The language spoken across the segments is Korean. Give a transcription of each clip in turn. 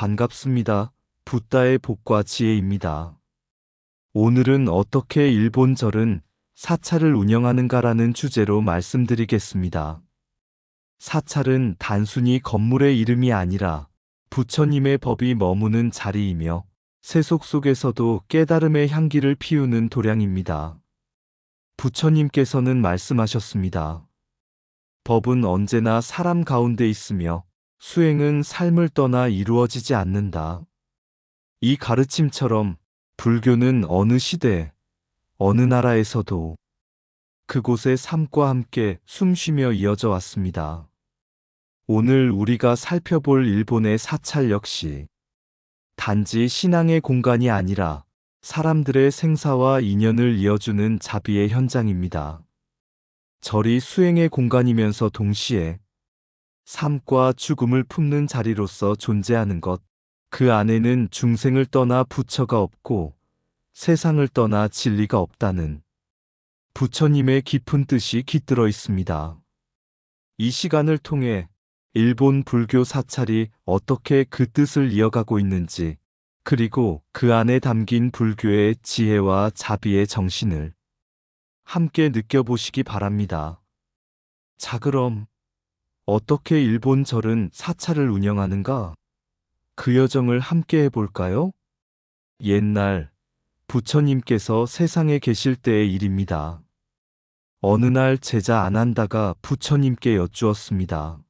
반갑습니다. 붓다의 복과 지혜입니다. 오늘은 어떻게 일본 절은 사찰을 운영하는가라는 주제로 말씀드리겠습니다. 사찰은 단순히 건물의 이름이 아니라 부처님의 법이 머무는 자리이며 세속 속에서도 깨달음의 향기를 피우는 도량입니다. 부처님께서는 말씀하셨습니다. 법은 언제나 사람 가운데 있으며 수행은 삶을 떠나 이루어지지 않는다. 이 가르침처럼 불교는 어느 시대, 어느 나라에서도 그곳의 삶과 함께 숨쉬며 이어져 왔습니다. 오늘 우리가 살펴볼 일본의 사찰 역시 단지 신앙의 공간이 아니라 사람들의 생사와 인연을 이어주는 자비의 현장입니다. 절이 수행의 공간이면서 동시에 삶과 죽음을 품는 자리로서 존재하는 것, 그 안에는 중생을 떠나 부처가 없고 세상을 떠나 진리가 없다는 부처님의 깊은 뜻이 깃들어 있습니다. 이 시간을 통해 일본 불교 사찰이 어떻게 그 뜻을 이어가고 있는지, 그리고 그 안에 담긴 불교의 지혜와 자비의 정신을 함께 느껴보시기 바랍니다. 자, 그럼 어떻게 일본 절은 사찰을 운영하는가? 그 여정을 함께 해볼까요? 옛날 부처님께서 세상에 계실 때의 일입니다. 어느 날 제자 아난다가 부처님께 여쭈었습니다.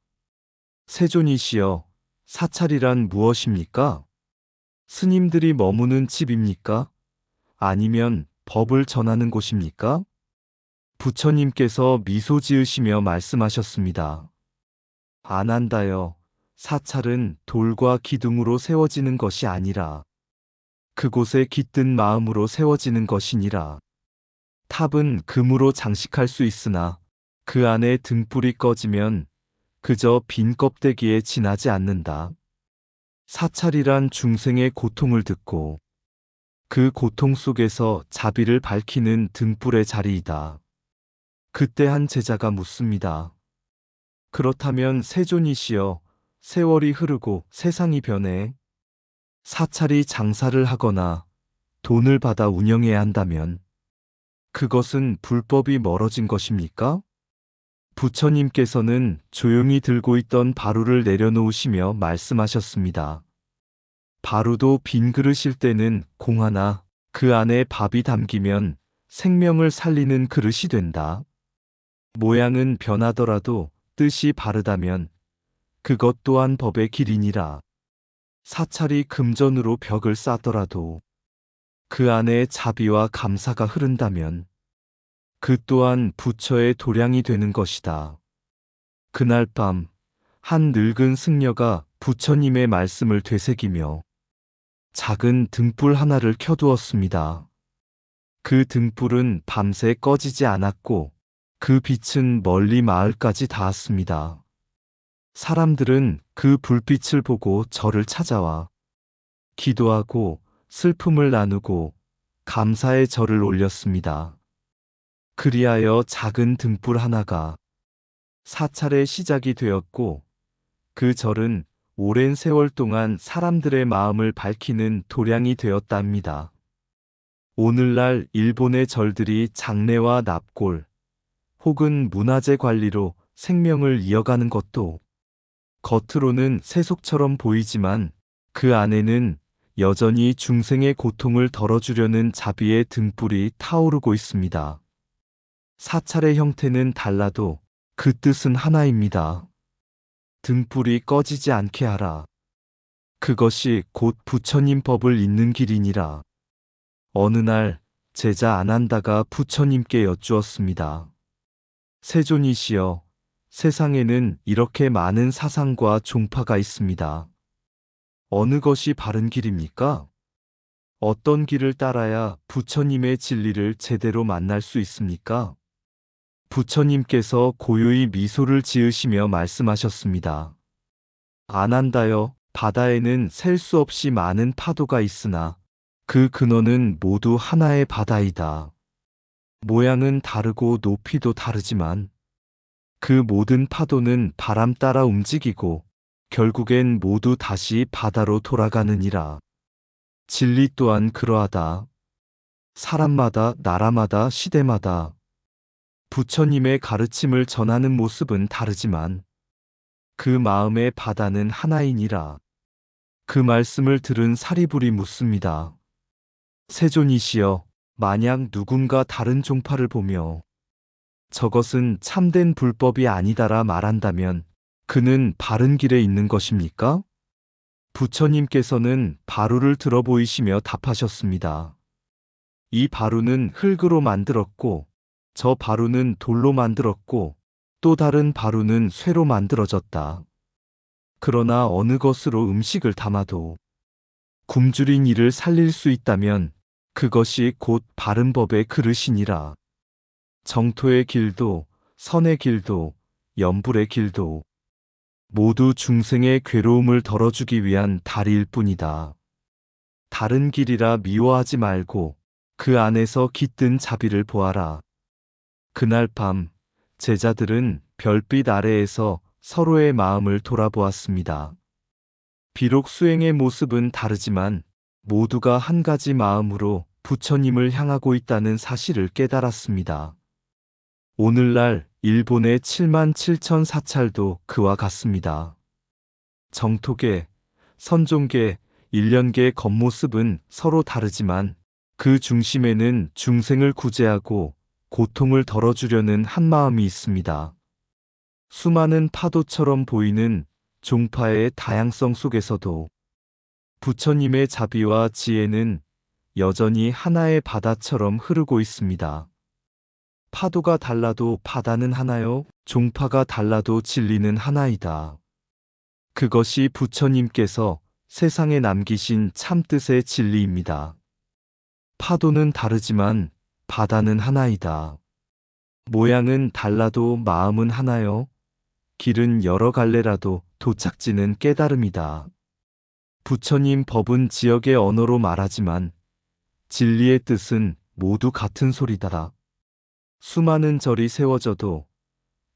세존이시여, 사찰이란 무엇입니까? 스님들이 머무는 집입니까? 아니면 법을 전하는 곳입니까? 부처님께서 미소 지으시며 말씀하셨습니다. 아난다여, 사찰은 돌과 기둥으로 세워지는 것이 아니라 그곳에 깃든 마음으로 세워지는 것이니라. 탑은 금으로 장식할 수 있으나 그 안에 등불이 꺼지면 그저 빈 껍데기에 지나지 않는다. 사찰이란 중생의 고통을 듣고 그 고통 속에서 자비를 밝히는 등불의 자리이다. 그때 한 제자가 묻습니다. 그렇다면 세존이시여, 세월이 흐르고 세상이 변해 사찰이 장사를 하거나 돈을 받아 운영해야 한다면 그것은 불법이 멀어진 것입니까? 부처님께서는 조용히 들고 있던 바루를 내려놓으시며 말씀하셨습니다. 바루도 빈 그릇일 때는 공 하나, 그 안에 밥이 담기면 생명을 살리는 그릇이 된다. 모양은 변하더라도 뜻이 바르다면 그것 또한 법의 길이니라. 사찰이 금전으로 벽을 쌓더라도 그 안에 자비와 감사가 흐른다면 그 또한 부처의 도량이 되는 것이다. 그날 밤, 한 늙은 승려가 부처님의 말씀을 되새기며 작은 등불 하나를 켜두었습니다. 그 등불은 밤새 꺼지지 않았고 그 빛은 멀리 마을까지 닿았습니다. 사람들은 그 불빛을 보고 절을 찾아와 기도하고 슬픔을 나누고 감사의 절을 올렸습니다. 그리하여 작은 등불 하나가 사찰의 시작이 되었고 그 절은 오랜 세월 동안 사람들의 마음을 밝히는 도량이 되었답니다. 오늘날 일본의 절들이 장례와 납골 혹은 문화재 관리로 생명을 이어가는 것도 겉으로는 세속처럼 보이지만 그 안에는 여전히 중생의 고통을 덜어주려는 자비의 등불이 타오르고 있습니다. 사찰의 형태는 달라도 그 뜻은 하나입니다. 등불이 꺼지지 않게 하라. 그것이 곧 부처님 법을 잇는 길이니라. 어느 날 제자 아난다가 부처님께 여쭈었습니다. 세존이시여, 세상에는 이렇게 많은 사상과 종파가 있습니다. 어느 것이 바른 길입니까? 어떤 길을 따라야 부처님의 진리를 제대로 만날 수 있습니까? 부처님께서 고요히 미소를 지으시며 말씀하셨습니다. 아난다여, 바다에는 셀 수 없이 많은 파도가 있으나 그 근원은 모두 하나의 바다이다. 모양은 다르고 높이도 다르지만 그 모든 파도는 바람 따라 움직이고 결국엔 모두 다시 바다로 돌아가느니라. 진리 또한 그러하다. 사람마다, 나라마다, 시대마다 부처님의 가르침을 전하는 모습은 다르지만 그 마음의 바다는 하나이니라. 그 말씀을 들은 사리불이 묻습니다. 세존이시여, 만약 누군가 다른 종파를 보며 저것은 참된 불법이 아니다라 말한다면 그는 바른 길에 있는 것입니까? 부처님께서는 바루를 들어 보이시며 답하셨습니다. 이 바루는 흙으로 만들었고 저 바루는 돌로 만들었고 또 다른 바루는 쇠로 만들어졌다. 그러나 어느 것으로 음식을 담아도 굶주린 이를 살릴 수 있다면 그것이 곧 바른 법의 그릇이니라. 정토의 길도 선의 길도 염불의 길도 모두 중생의 괴로움을 덜어주기 위한 다리일 뿐이다. 다른 길이라 미워하지 말고 그 안에서 깃든 자비를 보아라. 그날 밤 제자들은 별빛 아래에서 서로의 마음을 돌아보았습니다. 비록 수행의 모습은 다르지만 모두가 한 가지 마음으로 부처님을 향하고 있다는 사실을 깨달았습니다. 오늘날 일본의 7만 7천 사찰도 그와 같습니다. 정토계, 선종계, 일련계의 겉모습은 서로 다르지만 그 중심에는 중생을 구제하고 고통을 덜어주려는 한 마음이 있습니다. 수많은 파도처럼 보이는 종파의 다양성 속에서도 부처님의 자비와 지혜는 여전히 하나의 바다처럼 흐르고 있습니다. 파도가 달라도 바다는 하나요? 종파가 달라도 진리는 하나이다. 그것이 부처님께서 세상에 남기신 참뜻의 진리입니다. 파도는 다르지만 바다는 하나이다. 모양은 달라도 마음은 하나요? 길은 여러 갈래라도 도착지는 깨달음이다. 부처님 법은 지역의 언어로 말하지만 진리의 뜻은 모두 같은 소리다. 수많은 절이 세워져도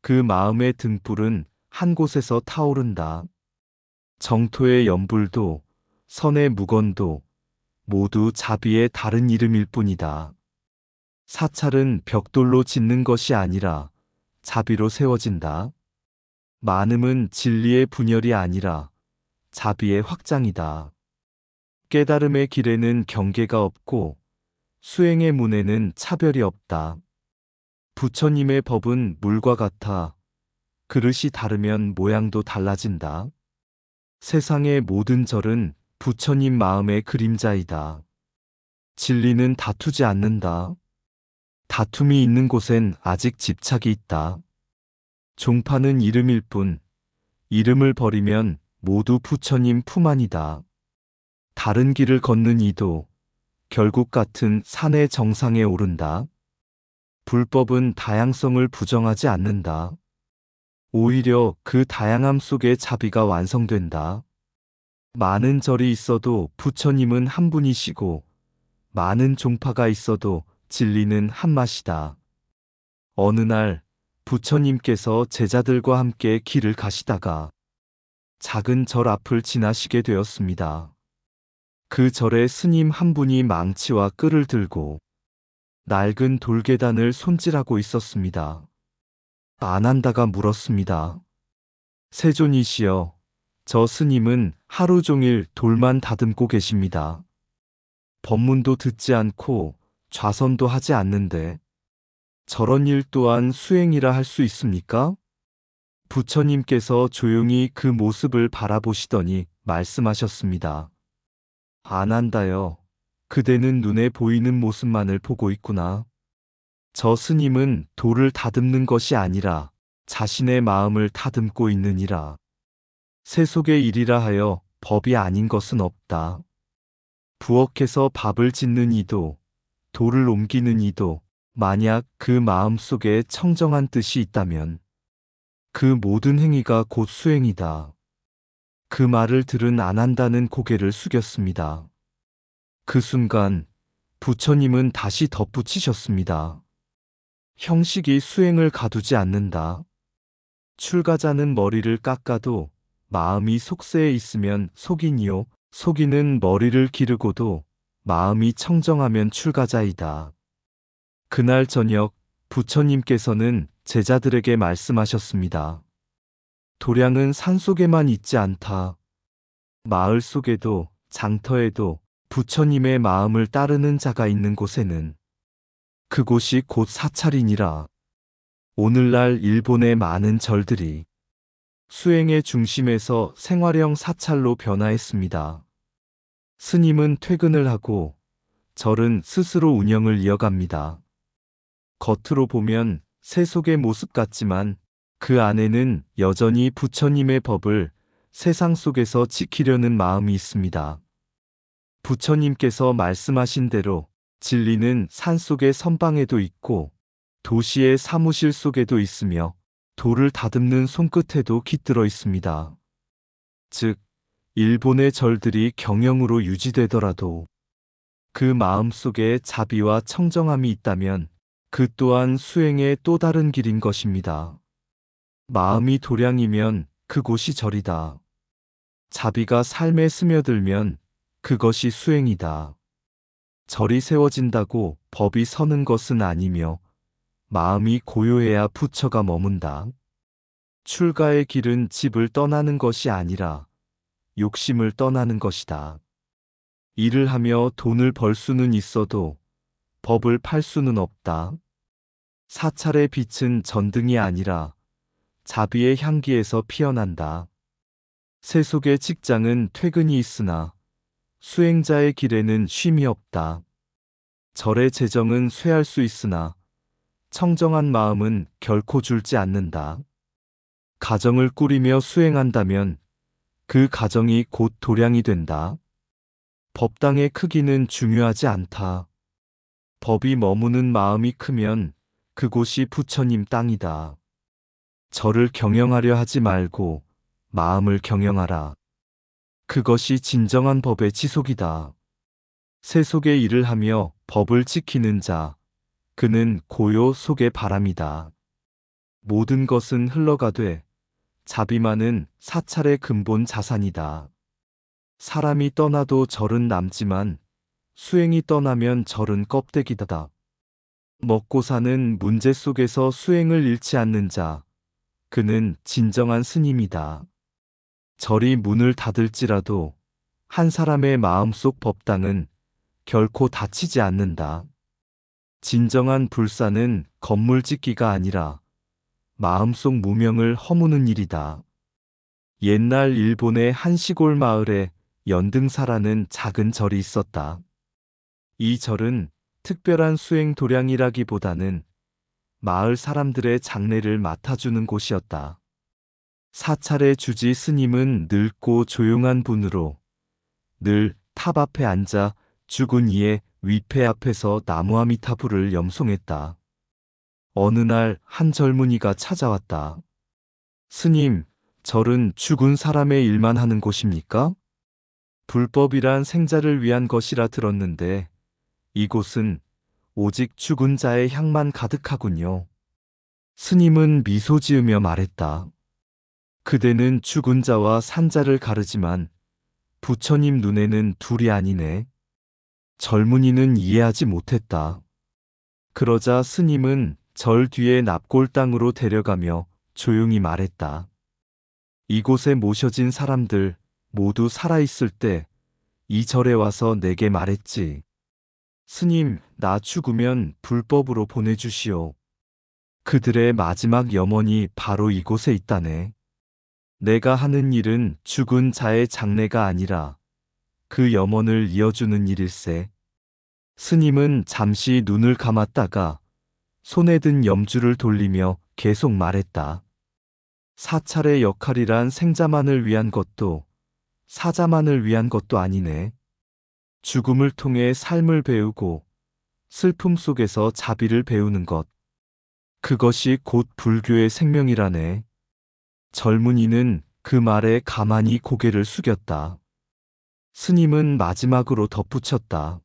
그 마음의 등불은 한 곳에서 타오른다. 정토의 연불도 선의 무건도 모두 자비의 다른 이름일 뿐이다. 사찰은 벽돌로 짓는 것이 아니라 자비로 세워진다. 만음은 진리의 분열이 아니라 자비의 확장이다. 깨달음의 길에는 경계가 없고 수행의 문에는 차별이 없다. 부처님의 법은 물과 같아 그릇이 다르면 모양도 달라진다. 세상의 모든 절은 부처님 마음의 그림자이다. 진리는 다투지 않는다. 다툼이 있는 곳엔 아직 집착이 있다. 종파는 이름일 뿐 이름을 버리면 모두 부처님 품 안이다. 다른 길을 걷는 이도 결국 같은 산의 정상에 오른다. 불법은 다양성을 부정하지 않는다. 오히려 그 다양함 속에 자비가 완성된다. 많은 절이 있어도 부처님은 한 분이시고 많은 종파가 있어도 진리는 한 맛이다. 어느 날 부처님께서 제자들과 함께 길을 가시다가 작은 절 앞을 지나시게 되었습니다. 그 절에 스님 한 분이 망치와 끌을 들고 낡은 돌계단을 손질하고 있었습니다. 안한다가 물었습니다. 세존이시여, 저 스님은 하루 종일 돌만 다듬고 계십니다. 법문도 듣지 않고 좌선도 하지 않는데 저런 일 또한 수행이라 할 수 있습니까? 부처님께서 조용히 그 모습을 바라보시더니 말씀하셨습니다. 안한다여, 그대는 눈에 보이는 모습만을 보고 있구나. 저 스님은 돌을 다듬는 것이 아니라 자신의 마음을 다듬고 있느니라. 세속의 일이라 하여 법이 아닌 것은 없다. 부엌에서 밥을 짓는 이도 돌을 옮기는 이도 만약 그 마음 속에 청정한 뜻이 있다면 그 모든 행위가 곧 수행이다. 그 말을 들은 안한다는 고개를 숙였습니다. 그 순간 부처님은 다시 덧붙이셨습니다. 형식이 수행을 가두지 않는다. 출가자는 머리를 깎아도 마음이 속세에 있으면 속이니요. 속이는 머리를 기르고도 마음이 청정하면 출가자이다. 그날 저녁 부처님께서는 제자들에게 말씀하셨습니다. 도량은 산속에만 있지 않다. 마을 속에도 장터에도 부처님의 마음을 따르는 자가 있는 곳에는 그곳이 곧 사찰이니라. 오늘날 일본의 많은 절들이 수행의 중심에서 생활형 사찰로 변화했습니다. 스님은 퇴근을 하고 절은 스스로 운영을 이어갑니다. 겉으로 보면 세속의 모습 같지만 그 안에는 여전히 부처님의 법을 세상 속에서 지키려는 마음이 있습니다. 부처님께서 말씀하신 대로 진리는 산속의 선방에도 있고 도시의 사무실 속에도 있으며 돌을 다듬는 손끝에도 깃들어 있습니다. 즉, 일본의 절들이 경영으로 유지되더라도 그 마음 속에 자비와 청정함이 있다면 그 또한 수행의 또 다른 길인 것입니다. 마음이 도량이면 그곳이 절이다. 자비가 삶에 스며들면 그것이 수행이다. 절이 세워진다고 법이 서는 것은 아니며 마음이 고요해야 부처가 머문다. 출가의 길은 집을 떠나는 것이 아니라 욕심을 떠나는 것이다. 일을 하며 돈을 벌 수는 있어도 법을 팔 수는 없다. 사찰의 빛은 전등이 아니라 자비의 향기에서 피어난다. 세속의 직장은 퇴근이 있으나 수행자의 길에는 쉼이 없다. 절의 재정은 쇠할 수 있으나 청정한 마음은 결코 줄지 않는다. 가정을 꾸리며 수행한다면 그 가정이 곧 도량이 된다. 법당의 크기는 중요하지 않다. 법이 머무는 마음이 크면 그곳이 부처님 땅이다. 절을 경영하려 하지 말고 마음을 경영하라. 그것이 진정한 법의 지속이다. 세속의 일을 하며 법을 지키는 자, 그는 고요 속의 바람이다. 모든 것은 흘러가되 자비만은 사찰의 근본 자산이다. 사람이 떠나도 절은 남지만 수행이 떠나면 절은 껍데기다. 먹고 사는 문제 속에서 수행을 잃지 않는 자, 그는 진정한 스님이다. 절이 문을 닫을지라도 한 사람의 마음속 법당은 결코 닫히지 않는다. 진정한 불사는 건물 짓기가 아니라 마음속 무명을 허무는 일이다. 옛날 일본의 한 시골 마을에 연등사라는 작은 절이 있었다. 이 절은 특별한 수행 도량이라기보다는 마을 사람들의 장례를 맡아주는 곳이었다. 사찰의 주지 스님은 늙고 조용한 분으로 늘 탑 앞에 앉아 죽은 이의 위패 앞에서 나무아미타불을 염송했다. 어느 날 한 젊은이가 찾아왔다. 스님, 절은 죽은 사람의 일만 하는 곳입니까? 불법이란 생자를 위한 것이라 들었는데 이곳은 오직 죽은 자의 향만 가득하군요. 스님은 미소 지으며 말했다. 그대는 죽은 자와 산자를 가르지만 부처님 눈에는 둘이 아니네. 젊은이는 이해하지 못했다. 그러자 스님은 절 뒤에 납골당으로 데려가며 조용히 말했다. 이곳에 모셔진 사람들 모두 살아있을 때 이 절에 와서 내게 말했지. 스님, 나 죽으면 불법으로 보내주시오. 그들의 마지막 염원이 바로 이곳에 있다네. 내가 하는 일은 죽은 자의 장례가 아니라 그 염원을 이어주는 일일세. 스님은 잠시 눈을 감았다가 손에 든 염주를 돌리며 계속 말했다. 사찰의 역할이란 생자만을 위한 것도 사자만을 위한 것도 아니네. 죽음을 통해 삶을 배우고 슬픔 속에서 자비를 배우는 것. 그것이 곧 불교의 생명이라네. 젊은이는 그 말에 가만히 고개를 숙였다. 스님은 마지막으로 덧붙였다.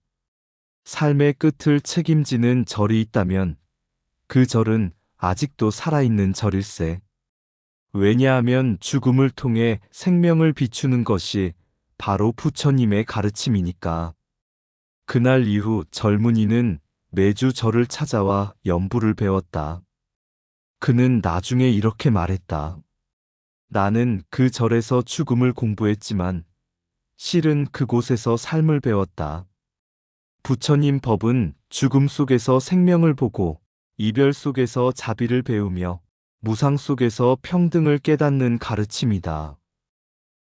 삶의 끝을 책임지는 절이 있다면 그 절은 아직도 살아있는 절일세. 왜냐하면 죽음을 통해 생명을 비추는 것이 바로 부처님의 가르침이니까. 그날 이후 젊은이는 매주 절을 찾아와 연부를 배웠다. 그는 나중에 이렇게 말했다. 나는 그 절에서 죽음을 공부했지만 실은 그곳에서 삶을 배웠다. 부처님 법은 죽음 속에서 생명을 보고 이별 속에서 자비를 배우며 무상 속에서 평등을 깨닫는 가르침이다.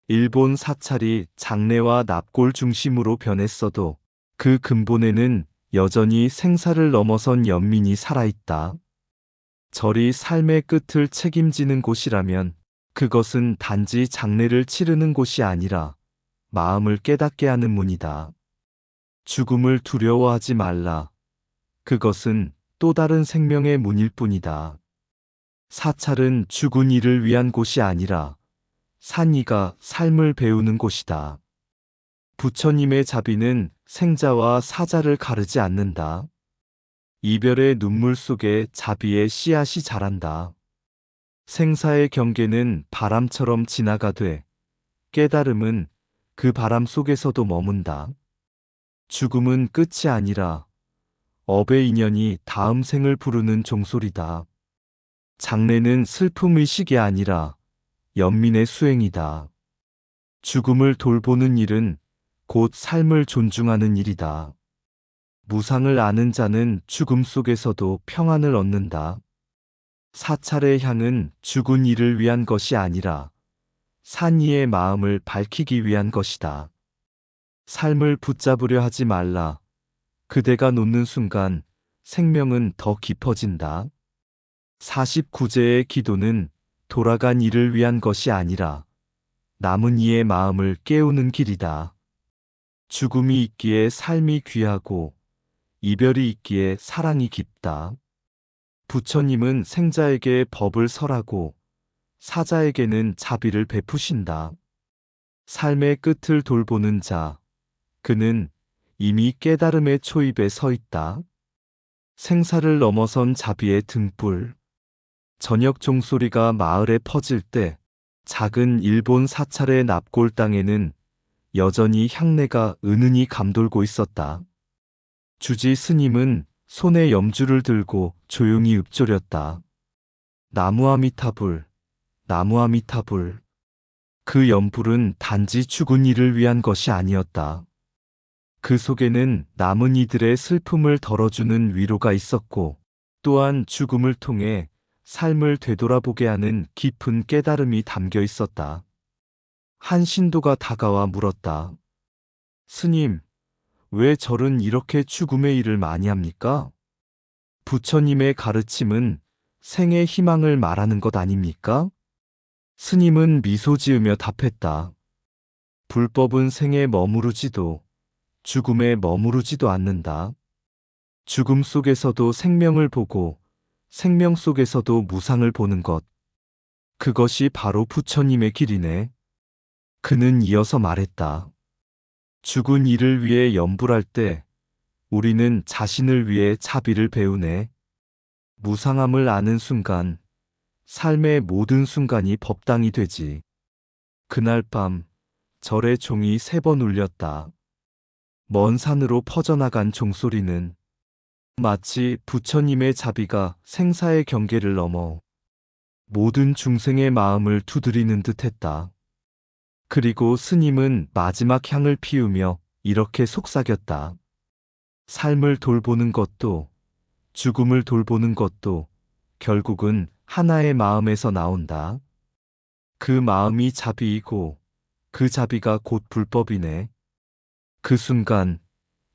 일본 사찰이 장례와 납골 중심으로 변했어도 그 근본에는 여전히 생사를 넘어선 연민이 살아있다. 절이 삶의 끝을 책임지는 곳이라면 그것은 단지 장례를 치르는 곳이 아니라 마음을 깨닫게 하는 문이다. 죽음을 두려워하지 말라. 그것은 또 다른 생명의 문일 뿐이다. 사찰은 죽은 이를 위한 곳이 아니라 산 이가 삶을 배우는 곳이다. 부처님의 자비는 생자와 사자를 가르지 않는다. 이별의 눈물 속에 자비의 씨앗이 자란다. 생사의 경계는 바람처럼 지나가되 깨달음은 그 바람 속에서도 머문다. 죽음은 끝이 아니라 업의 인연이 다음 생을 부르는 종소리다. 장례는 슬픔 의식이 아니라 연민의 수행이다. 죽음을 돌보는 일은 곧 삶을 존중하는 일이다. 무상을 아는 자는 죽음 속에서도 평안을 얻는다. 사찰의 향은 죽은 이를 위한 것이 아니라 산 이의 마음을 밝히기 위한 것이다. 삶을 붙잡으려 하지 말라. 그대가 놓는 순간 생명은 더 깊어진다. 49제의 기도는 돌아간 이를 위한 것이 아니라 남은 이의 마음을 깨우는 길이다. 죽음이 있기에 삶이 귀하고 이별이 있기에 사랑이 깊다. 부처님은 생자에게 법을 설하고 사자에게는 자비를 베푸신다. 삶의 끝을 돌보는 자, 그는 이미 깨달음의 초입에 서 있다. 생사를 넘어선 자비의 등불. 저녁 종소리가 마을에 퍼질 때 작은 일본 사찰의 납골 땅에는 여전히 향내가 은은히 감돌고 있었다. 주지 스님은 손에 염주를 들고 조용히 읊조렸다. 나무아미타불, 나무아미타불. 그 염불은 단지 죽은 이를 위한 것이 아니었다. 그 속에는 남은 이들의 슬픔을 덜어주는 위로가 있었고 또한 죽음을 통해 삶을 되돌아보게 하는 깊은 깨달음이 담겨 있었다. 한 신도가 다가와 물었다. 스님, 왜 절은 이렇게 죽음의 일을 많이 합니까? 부처님의 가르침은 생의 희망을 말하는 것 아닙니까? 스님은 미소 지으며 답했다. 불법은 생에 머무르지도 죽음에 머무르지도 않는다. 죽음 속에서도 생명을 보고 생명 속에서도 무상을 보는 것. 그것이 바로 부처님의 길이네. 그는 이어서 말했다. 죽은 이를 위해 염불할 때 우리는 자신을 위해 자비를 배우네. 무상함을 아는 순간 삶의 모든 순간이 법당이 되지. 그날 밤 절의 종이 3번 울렸다. 먼 산으로 퍼져나간 종소리는 마치 부처님의 자비가 생사의 경계를 넘어 모든 중생의 마음을 두드리는 듯했다. 그리고 스님은 마지막 향을 피우며 이렇게 속삭였다. 삶을 돌보는 것도 죽음을 돌보는 것도 결국은 하나의 마음에서 나온다. 그 마음이 자비이고 그 자비가 곧 불법이네. 그 순간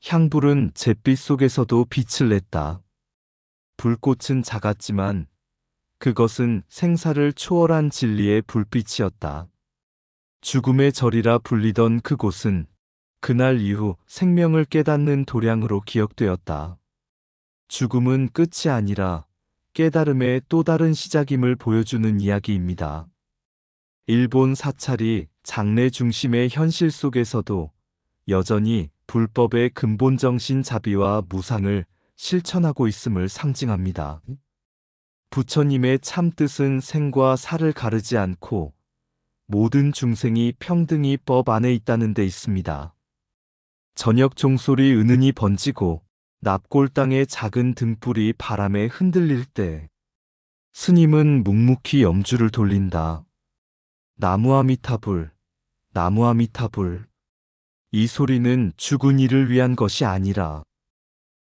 향불은 잿빛 속에서도 빛을 냈다. 불꽃은 작았지만 그것은 생사를 초월한 진리의 불빛이었다. 죽음의 절이라 불리던 그곳은 그날 이후 생명을 깨닫는 도량으로 기억되었다. 죽음은 끝이 아니라 깨달음의 또 다른 시작임을 보여주는 이야기입니다. 일본 사찰이 장례 중심의 현실 속에서도 여전히 불법의 근본정신 자비와 무상을 실천하고 있음을 상징합니다. 부처님의 참뜻은 생과 사를 가르지 않고 모든 중생이 평등히 법 안에 있다는 데 있습니다. 저녁 종소리 은은히 번지고 납골 땅의 작은 등불이 바람에 흔들릴 때 스님은 묵묵히 염주를 돌린다. 나무아미타불, 나무아미타불. 이 소리는 죽은 이를 위한 것이 아니라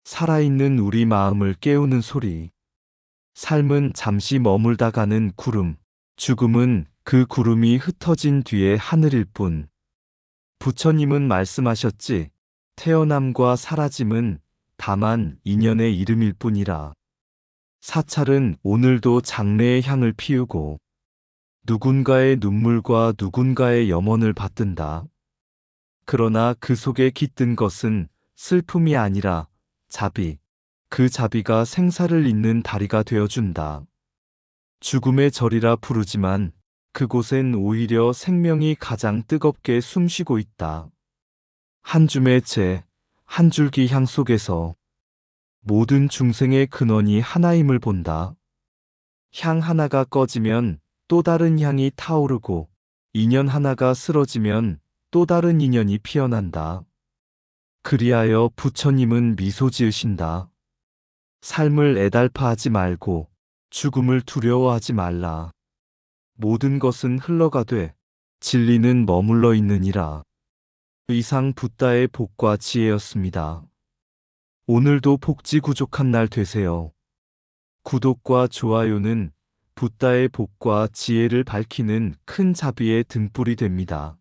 살아있는 우리 마음을 깨우는 소리. 삶은 잠시 머물다 가는 구름, 죽음은 그 구름이 흩어진 뒤의 하늘일 뿐. 부처님은 말씀하셨지. 태어남과 사라짐은 다만 인연의 이름일 뿐이라. 사찰은 오늘도 장래의 향을 피우고 누군가의 눈물과 누군가의 염원을 받든다. 그러나 그 속에 깃든 것은 슬픔이 아니라 자비, 그 자비가 생사를 잇는 다리가 되어준다. 죽음의 절이라 부르지만 그곳엔 오히려 생명이 가장 뜨겁게 숨쉬고 있다. 한 줌의 재, 한 줄기 향 속에서 모든 중생의 근원이 하나임을 본다. 향 하나가 꺼지면 또 다른 향이 타오르고 인연 하나가 쓰러지면 또 다른 인연이 피어난다. 그리하여 부처님은 미소 지으신다. 삶을 애달파하지 말고 죽음을 두려워하지 말라. 모든 것은 흘러가되 진리는 머물러 있느니라. 이상 붓다의 복과 지혜였습니다. 오늘도 복지 구족한 날 되세요. 구독과 좋아요는 붓다의 복과 지혜를 밝히는 큰 자비의 등불이 됩니다.